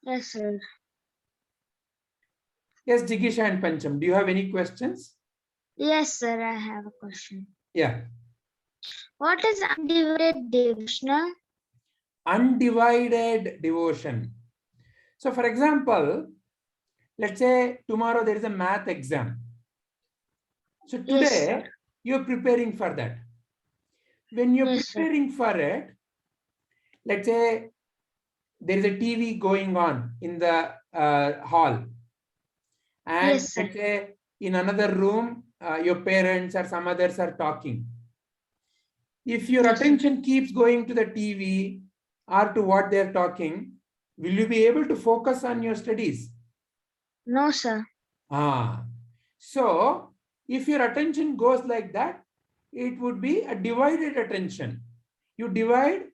Yes, sir. Yes, Jigisha and Pancham, do you have any questions? Yes, sir. I have a question. Yeah. What is undivided devotional? Undivided devotion. So, for example, let's say tomorrow there is a math exam. So Yes, sir. today you're preparing for that. When you're Yes, sir. preparing for it, let's say there is a TV going on in the hall, and Yes, sir. let's say in another room, your parents or some others are talking. If your Yes, sir. attention keeps going to the TV or to what they're talking, will you be able to focus on your studies? No, sir. So if your attention goes like that, it would be a divided attention. You divide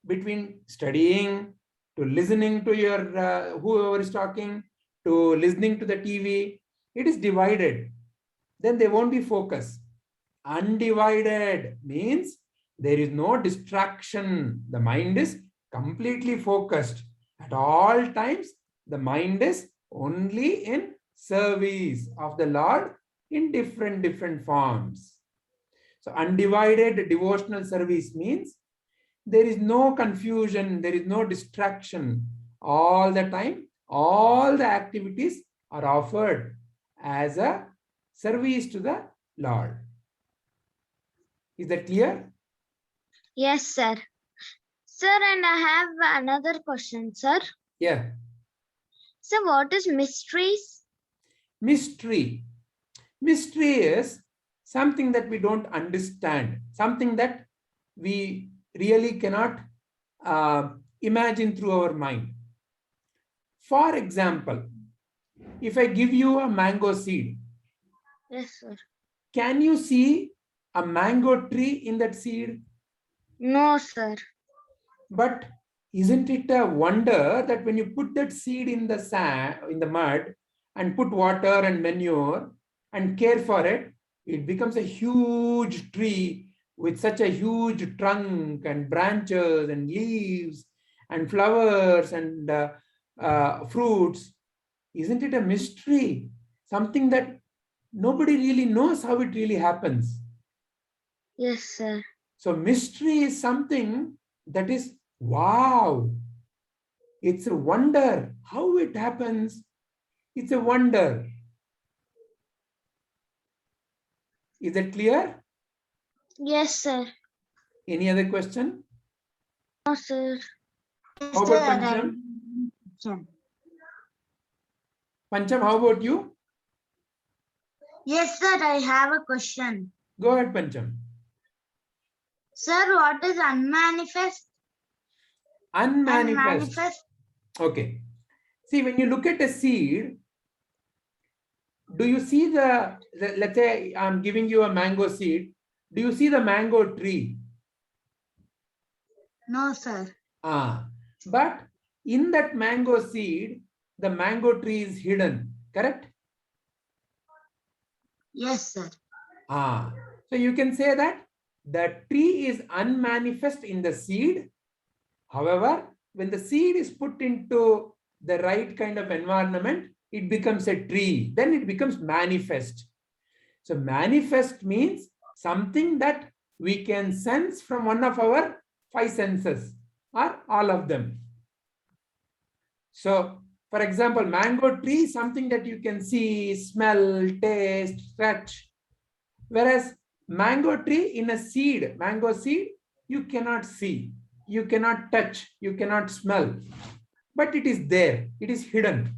between studying to listening to your whoever is talking to listening to the TV. It is divided. Then they won't be focused. Undivided means there is no distraction. The mind is completely focused. At all times, the mind is only in service of the Lord in different forms. So undivided devotional service means there is no confusion, there is no distraction. All the time, all the activities are offered as a service to the Lord. Is that clear? Yes, sir. Sir, and I have another question, sir. Yeah. So, what is mysteries? Mystery. Mystery is something that we don't understand, something that we really cannot imagine through our mind. For example, if I give you a mango seed, Yes, sir. can you see a mango tree in that seed? No, sir. But isn't it a wonder that when you put that seed in the sand, in the mud, and put water and manure and care for it, it becomes a huge tree with such a huge trunk and branches and leaves and flowers and fruits. Isn't it a mystery? Something that nobody really knows how it really happens. Yes, sir. So mystery is something that is wow. It's a wonder how it happens. It's a wonder. Is that clear? Yes, sir. Any other question? No, sir. How about Pancham? Pancham, how about you? Yes, sir, I have a question. Go ahead, Pancham. Sir, what is unmanifest? Unmanifest. Okay. See, when you look at a seed, do you see let's say I'm giving you a mango seed. Do you see the mango tree? No, sir. But in that mango seed, the mango tree is hidden, correct? Yes, sir. So you can say that the tree is unmanifest in the seed. However, when the seed is put into the right kind of environment, it becomes a tree. Then it becomes manifest. So manifest means something that we can sense from one of our 5 senses or all of them. So for example, mango tree is something that you can see, smell, taste, touch. Whereas mango tree in a seed, mango seed, you cannot see, you cannot touch, you cannot smell, but it is there, it is hidden.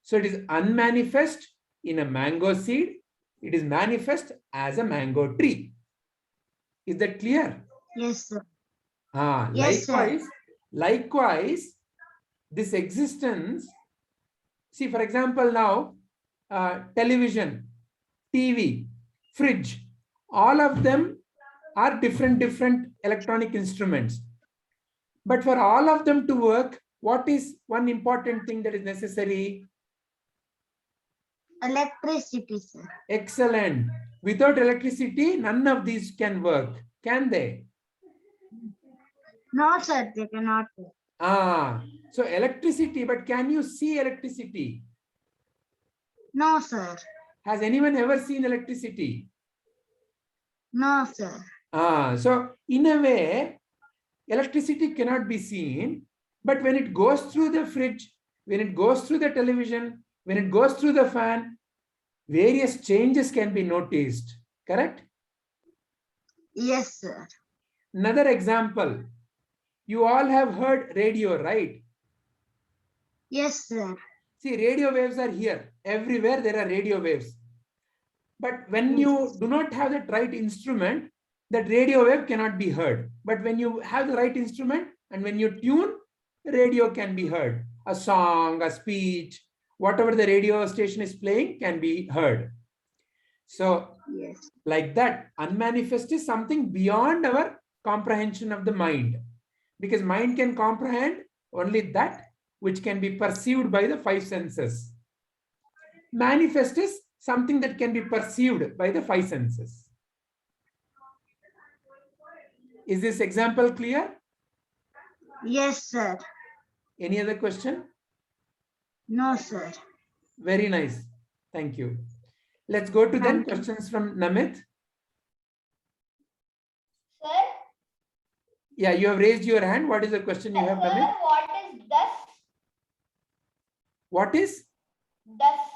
So it is unmanifest in a mango seed, it is manifest as a mango tree. Is that clear? Yes, sir. Likewise, Yes, sir. likewise, this existence, see, for example, now, television, TV, fridge, all of them are different electronic instruments. But for all of them to work, what is one important thing that is necessary? Electricity, sir. Excellent. Without electricity, none of these can work. Can they? No, sir, they cannot. So electricity, but can you see electricity? No, sir. Has anyone ever seen electricity? No, sir. So in a way, electricity cannot be seen, but when it goes through the fridge, when it goes through the television, when it goes through the fan, various changes can be noticed, correct? Yes, sir. Another example, you all have heard radio, right? Yes, sir. See, radio waves are here. Everywhere there are radio waves. But when you do not have the right instrument, that radio wave cannot be heard. But when you have the right instrument and when you tune, radio can be heard. A song, a speech, whatever the radio station is playing can be heard. So Yes. like that, unmanifest is something beyond our comprehension of the mind. Because mind can comprehend only that which can be perceived by the five senses. Manifest is something that can be perceived by the five senses. Is this example clear? Yes, sir. Any other question? No, sir. Very nice. Thank you. Let's go to then Thank you. questions from Namit. Sir, Yeah, you have raised your hand. What is the question you have, sir, Namit? what is dust? What is? Dust.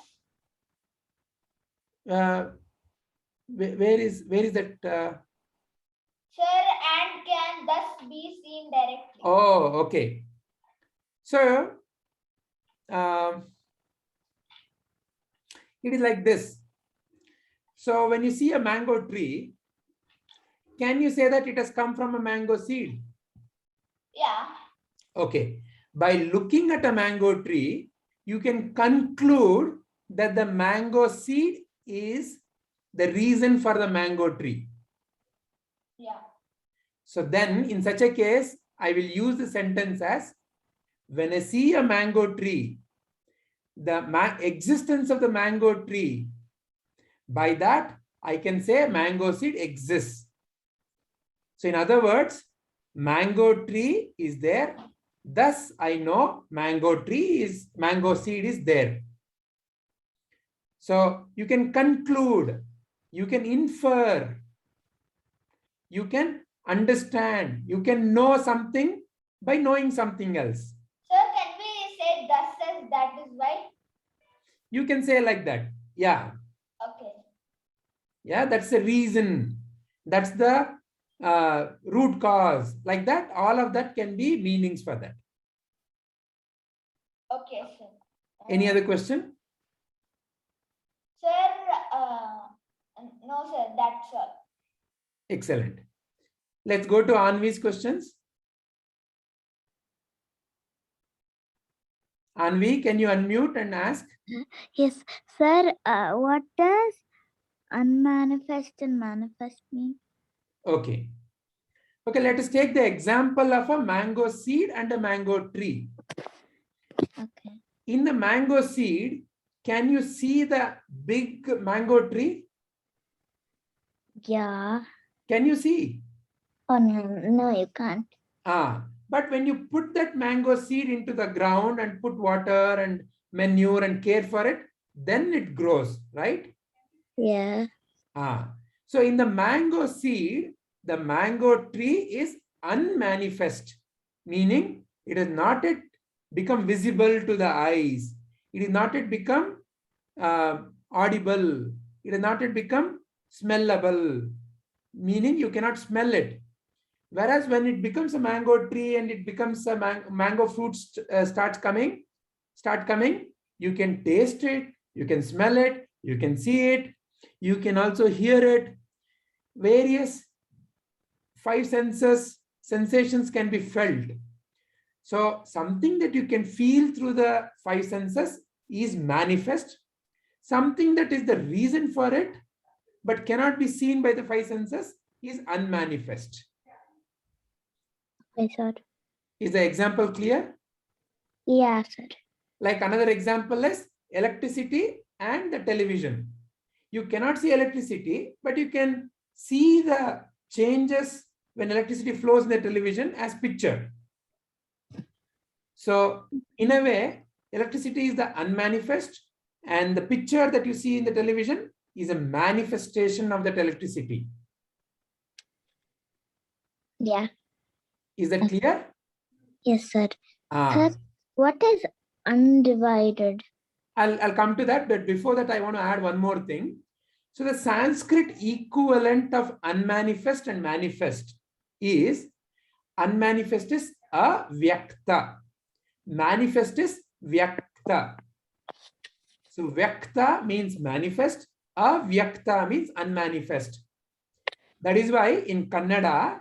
Where is that? Sir, and can dust be seen directly? Oh, okay. So, it is like this. So when you see a mango tree, can you say that it has come from a mango seed? Yeah. Okay. By looking at a mango tree, you can conclude that the mango seed is the reason for the mango tree. Yeah. So then in such a case, I will use the sentence as, when I see a mango tree, the existence of the mango tree, by that I can say mango seed exists. So in other words, mango tree is there. Thus I know mango seed is there. So you can conclude, you can infer, you can understand, you can know something by knowing something else. Sir, can we say dust as that is why? You can say like that. Yeah. Okay. Yeah, that's the reason. That's the root cause. Like that, all of that can be meanings for that. Okay, sir. Any other question? Sir, no, sir, that's all. Excellent. Let's go to Anvi's questions. Anvi, can you unmute and ask? Yes, sir. What does unmanifest and manifest mean? Okay. Okay, let us take the example of a mango seed and a mango tree. Okay. In the mango seed, can you see the big mango tree? Yeah. Can you see? Oh, no, you can't. But when you put that mango seed into the ground and put water and manure and care for it, then it grows, right? Yeah. So in the mango seed, the mango tree is unmanifest, meaning it has not yet become visible to the eyes. It is not yet become audible. It has not yet become smellable, meaning you cannot smell it. Whereas when it becomes a mango tree and it becomes a mango fruit start coming, you can taste it, you can smell it, you can see it, you can also hear it. Various five sensations can be felt. So something that you can feel through the five senses is manifest. Something that is the reason for it, but cannot be seen by the five senses, is unmanifest. Okay, sir. Is the example clear? Yeah, sir. Like another example is electricity and the television. You cannot see electricity, but you can see the changes when electricity flows in the television as picture. So in a way, electricity is the unmanifest, and the picture that you see in the television is a manifestation of that electricity. Yeah. Is that clear? Yes, sir. Ah, Sir, what is undivided? I'll come to that, but before that, I want to add one more thing. So the Sanskrit equivalent of unmanifest and manifest is unmanifest is avyakta. Manifest is vyakta. So vyakta means manifest, avyakta means unmanifest. That is why in Kannada,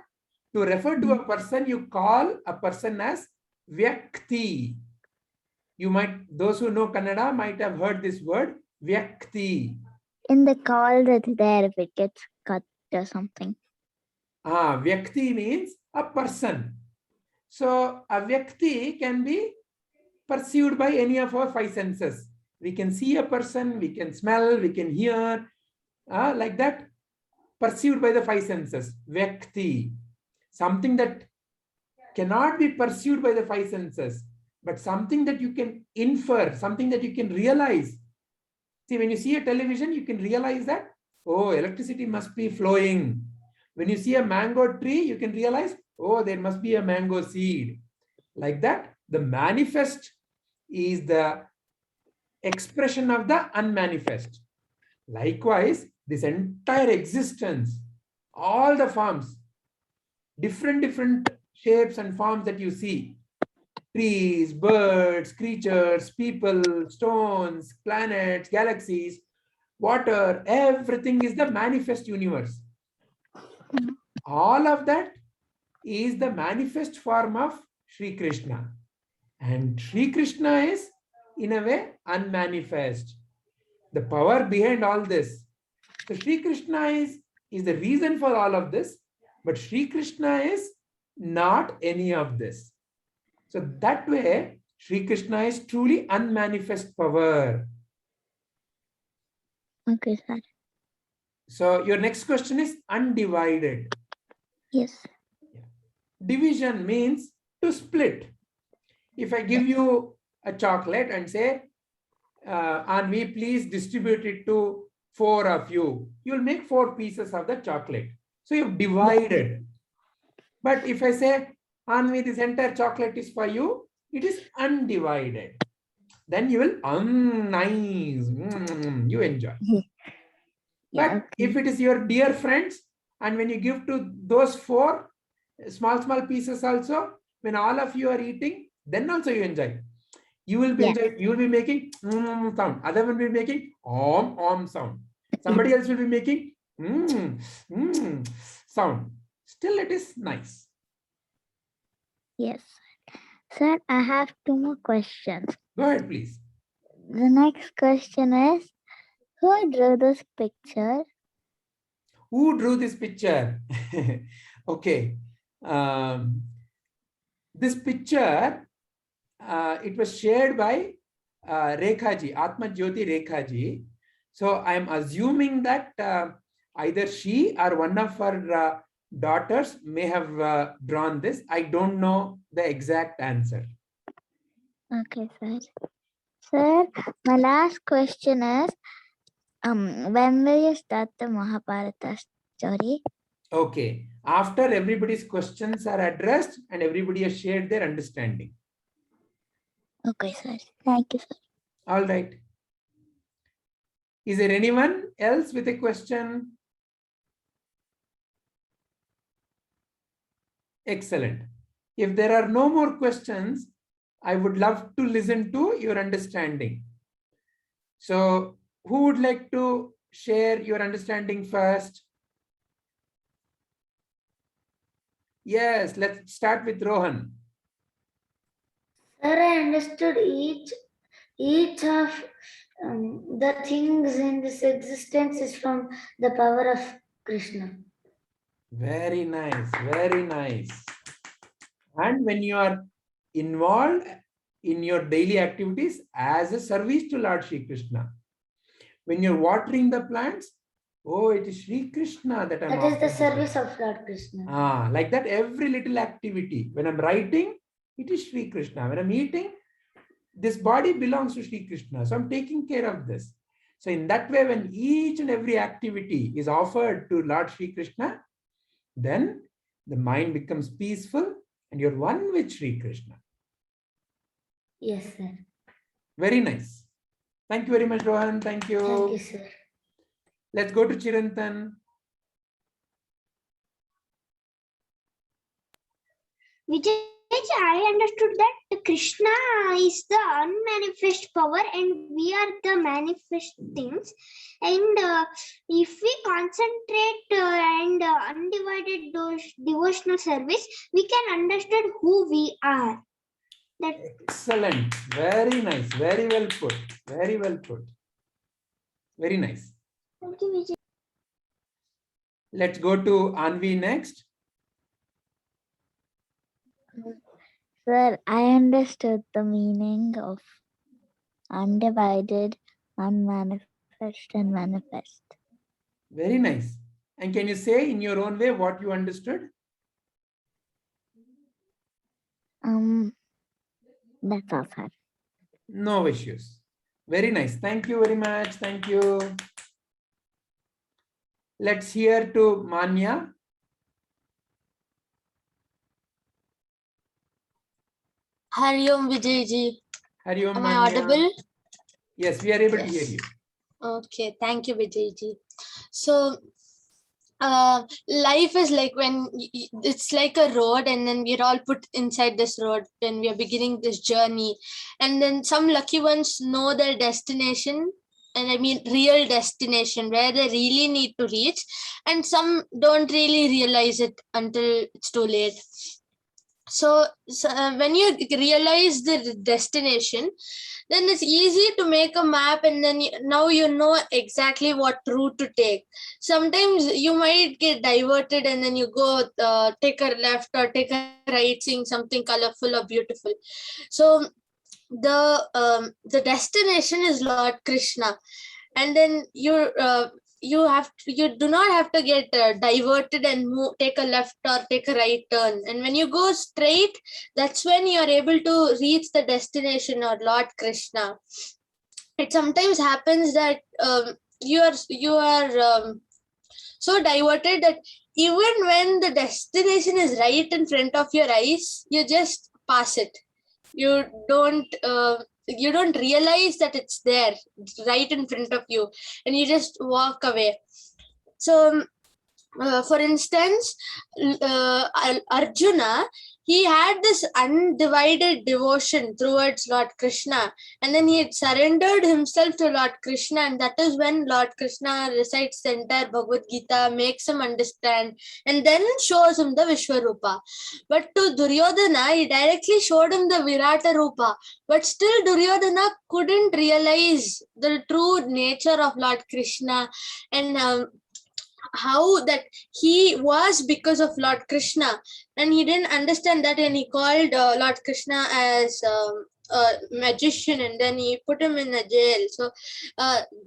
to refer to a person, you call a person as vyakti. You might, those who know Kannada might have heard this word, vyakti. In the call that's there, if it gets cut or something. Vyakti means a person. So a vyakti can be perceived by any of our five senses. We can see a person, we can smell, we can hear, like that, perceived by the five senses. Vyakti, something that cannot be perceived by the five senses, but something that you can infer, something that you can realize. See, when you see a television, you can realize that, oh, electricity must be flowing. When you see a mango tree, you can realize, oh, there must be a mango seed. Like that, the manifest is the expression of the unmanifest. Likewise, this entire existence, all the forms, different shapes and forms that you see, trees, birds, creatures, people, stones, planets, galaxies, water, everything is the manifest universe. All of that is the manifest form of Sri Krishna. And Sri Krishna is, in a way, unmanifest. The power behind all this. So Sri Krishna is the reason for all of this, but Sri Krishna is not any of this. So that way, Sri Krishna is truly unmanifest power. Okay, sir. So your next question is undivided. Yes. Division means to split. If I give you a chocolate and say, Anvi, please distribute it to 4 of you, you'll make 4 pieces of the chocolate. So you've divided. But if I say, Anvi, this entire chocolate is for you, it is undivided. Then you will, nice, you enjoy. Yeah, But if it is your dear friends, and when you give to those 4 small pieces also, when all of you are eating, then also you enjoy. You will be you will be making sound. Other one will be making om sound. Somebody else will be making sound. Still, it is nice. Yes. Sir, I have 2 more questions. Go ahead, please. The next question is, who drew this picture? Who drew this picture? Okay. This picture, it was shared by Rekha ji, Atma Jyoti Rekha ji. So I am assuming that either she or one of her daughters may have drawn this. I don't know the exact answer. Okay, sir. Sir, my last question is, when will you start the Mahabharata story? Okay. After everybody's questions are addressed and everybody has shared their understanding. Okay, sir. Thank you, sir. All right. Is there anyone else with a question? Excellent. If there are no more questions, I would love to listen to your understanding. So who would like to share your understanding first? Yes, let's start with Rohan. Sir, I understood each of the things in this existence is from the power of Krishna. Very nice, very nice. And when you are involved in your daily activities as a service to Lord Shri Krishna, when you're watering the plants, oh, it is Shri Krishna that I'm That is the offering. service of Lord Krishna. Like that, every little activity. When I'm writing, It is Sri Krishna. When I'm eating, this body belongs to Sri Krishna. So I'm taking care of this. So in that way, when each and every activity is offered to Lord Sri Krishna, then the mind becomes peaceful and you're one with Sri Krishna. Yes, sir. Very nice. Thank you very much, Rohan. Thank you. Thank you, sir. Let's go to Chirantan. Vijay, I understood that Krishna is the unmanifest power and we are the manifest things. And if we concentrate and undivided devotional service, we can understand who we are. That Excellent. Very nice. Very well put. Very well put. Very nice. Thank you, Vijay. Let's go to Anvi next. Sir, I understood the meaning of undivided, unmanifest, and manifest. Very nice. And can you say in your own way what you understood? That's all, sir. No issues. Very nice. Thank you very much. Thank you. Let's hear to Manya. Hari Om Vijay ji. Hari Om, Am Manya. I audible? Yes, we are able to hear Yes. you. Okay, thank you, Vijay ji. So, life is like when it's like a road, and then we're all put inside this road when we are beginning this journey, and then some lucky ones know their destination, and I mean real destination where they really need to reach, and some don't really realize it until it's too late. So when you realize the destination, then it's easy to make a map, and then now you know exactly what route to take. Sometimes you might get diverted and then you go take a left or take a right, seeing something colorful or beautiful. So the destination is Lord Krishna, and then you do not have to get diverted and take a left or take a right turn. And when you go straight, that's when you are able to reach the destination or Lord Krishna. It sometimes happens that you are so diverted that even when the destination is right in front of your eyes, you just pass it. You don't realize that it's there right in front of you, and you just walk away. So for instance, Arjuna, he had this undivided devotion towards Lord Krishna, and then he had surrendered himself to Lord Krishna, and that is when Lord Krishna recites the entire Bhagavad Gita, makes him understand, and then shows him the Vishwarupa. But to Duryodhana, he directly showed him the Virata Rupa, but still Duryodhana couldn't realize the true nature of Lord Krishna, and how that he was because of Lord Krishna, and he didn't understand that, and he called Lord Krishna as a magician, and then he put him in a jail. So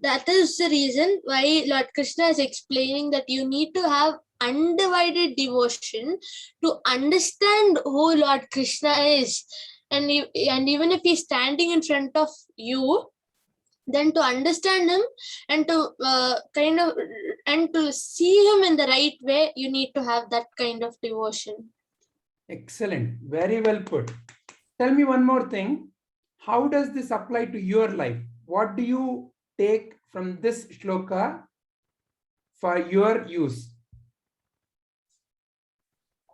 that is the reason why Lord Krishna is explaining that you need to have undivided devotion to understand who Lord Krishna is, and even if he's standing in front of you, then to understand him and to to see him in the right way, you need to have that kind of devotion. Excellent. Very well put. Tell me one more thing. How does this apply to your life? What do you take from this shloka for your use?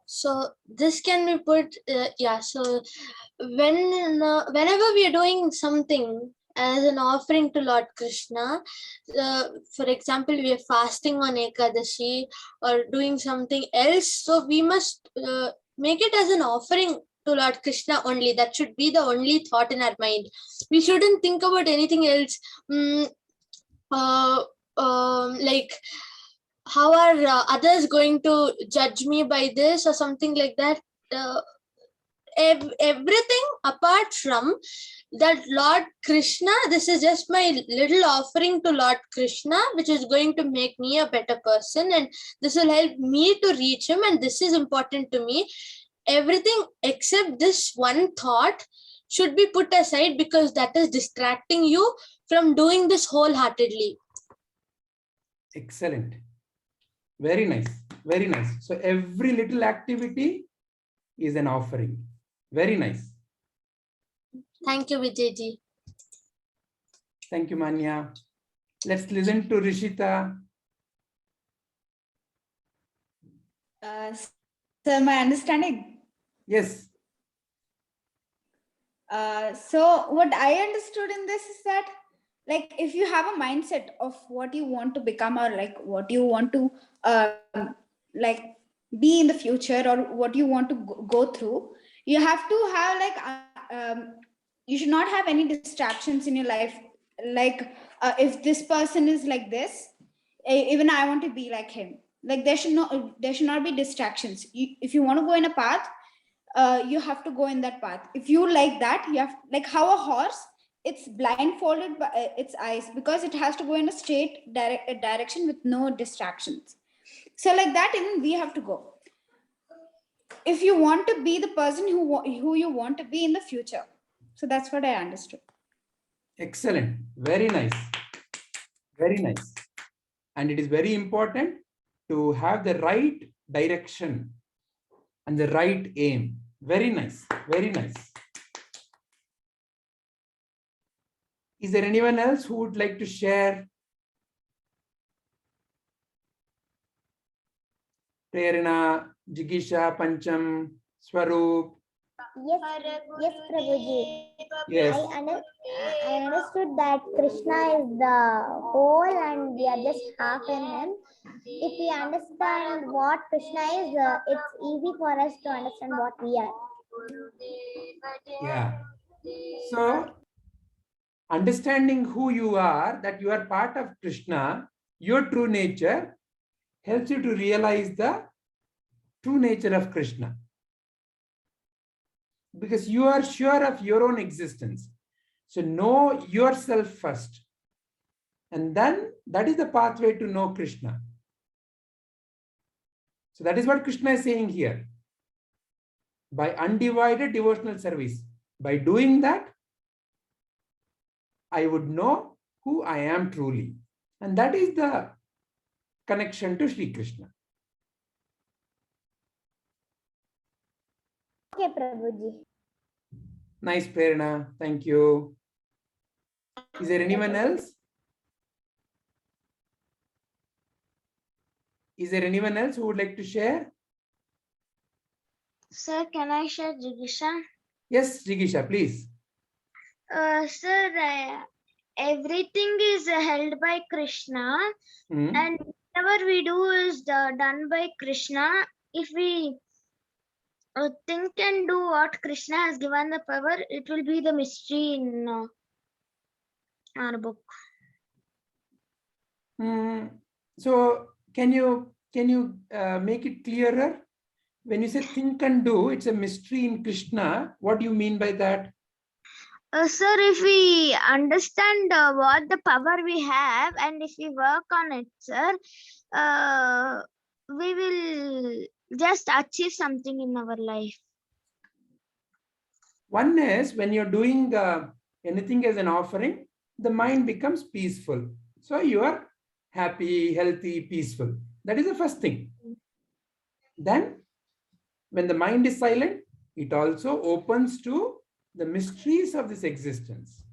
So this can be put, so whenever we are doing something as an offering to Lord Krishna, for example, we are fasting on Ekadashi or doing something else, so we must make it as an offering to Lord Krishna only. That should be the only thought in our mind. We shouldn't think about anything else. Like, how are others going to judge me by this or something like that? Everything apart from that Lord Krishna, this is just my little offering to Lord Krishna, which is going to make me a better person, and this will help me to reach him, and this is important to me. everything except this one thought should be put aside because that is distracting you from doing this wholeheartedly. Excellent. Very nice. Very nice. So every little activity is an offering. Very nice. Thank you, Vijayji. Thank you, Manya. Let's listen to Rishita. So my understanding. Yes. So what I understood in this is that, like, if you have a mindset of what you want to become, or like what you want to like be in the future, or what you want to go through, you have to have like you should not have any distractions in your life. Like if this person is like this, even I want to be like him. Like there should not be distractions. If you want to go in a path, you have to go in that path. If you like that, you have, like how a horse, it's blindfolded by its eyes because it has to go in a straight direction with no distractions. So like that, even we have to go. If you want to be the person who you want to be in the future. So that's what I understood. Excellent. Very nice. Very nice. And it is very important to have the right direction and the right aim. Very nice. Very nice. Is there anyone else who would like to share? Prerna, Jigisha, Pancham, Swaroop. Yes, yes, Prabhuji. Yes. I understood that Krishna is the whole and we are just half in him. If we understand what Krishna is, it's easy for us to understand what we are. Yeah. So, understanding who you are, that you are part of Krishna, your true nature, helps you to realize the true nature of Krishna. Because you are sure of your own existence. So know yourself first. And then that is the pathway to know Krishna. So that is what Krishna is saying here. By undivided devotional service. By doing that, I would know who I am truly. And that is the connection to Sri Krishna. Okay, Prabhuji. Nice, Prerna. Thank you. Is there anyone else? Is there anyone else who would like to share? Sir, can I share, Jigisha? Yes, Jigisha, please. Sir, everything is held by Krishna, and whatever we do is done by Krishna. If we think and do what Krishna has given the power, it will be the mystery in our book. So can you make it clearer? When you say think and do, it's a mystery in Krishna. What do you mean by that? Sir, if we understand what the power we have and if we work on it, sir, we will just achieve something in our life. One is when you're doing anything as an offering, the mind becomes peaceful. So you are happy, healthy, peaceful. That is the first thing. Then when the mind is silent, it also opens to the mysteries of this existence.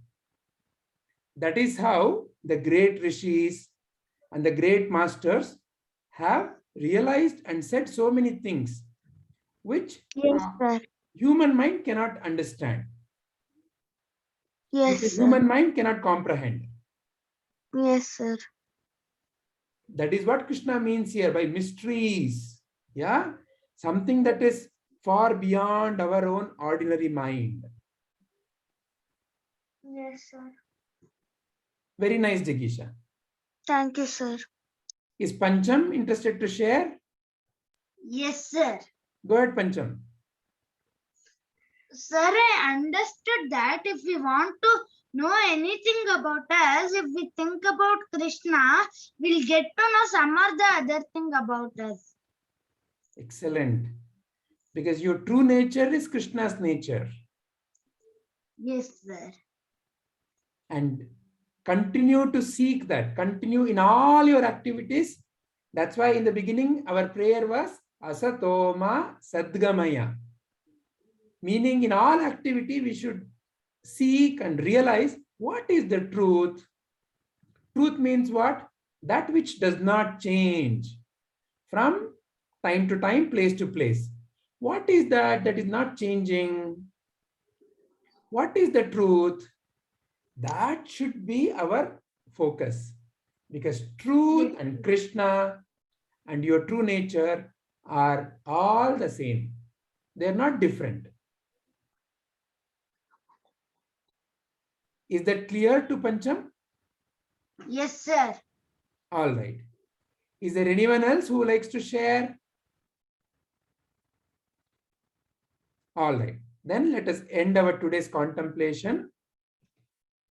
That is how the great rishis and the great masters have realized and said so many things which human mind cannot understand. Yes, Because sir. human mind cannot comprehend. Yes, sir. That is what Krishna means here by mysteries. Yeah, something that is far beyond our own ordinary mind. Yes, sir. Very nice, Jigisha. Thank you, sir. Is Pancham interested to share? Yes, sir. Go ahead, Pancham. Sir, I understood that if we want to know anything about us, if we think about Krishna, we'll get to know some or the other thing about us. Excellent. because your true nature is Krishna's nature. Yes, sir. And continue to seek that, continue in all your activities. That's why in the beginning, our prayer was Asatoma Sadgamaya. Meaning in all activity, we should seek and realize what is the truth. Truth means what? That which does not change from time to time, place to place. What is that is not changing? What is the truth? That should be our focus, because truth and Krishna and your true nature are all the same. They're not different. Is that clear to Pancham? Yes, sir. All right. Is there anyone else who likes to share? All right. Then let us end our today's contemplation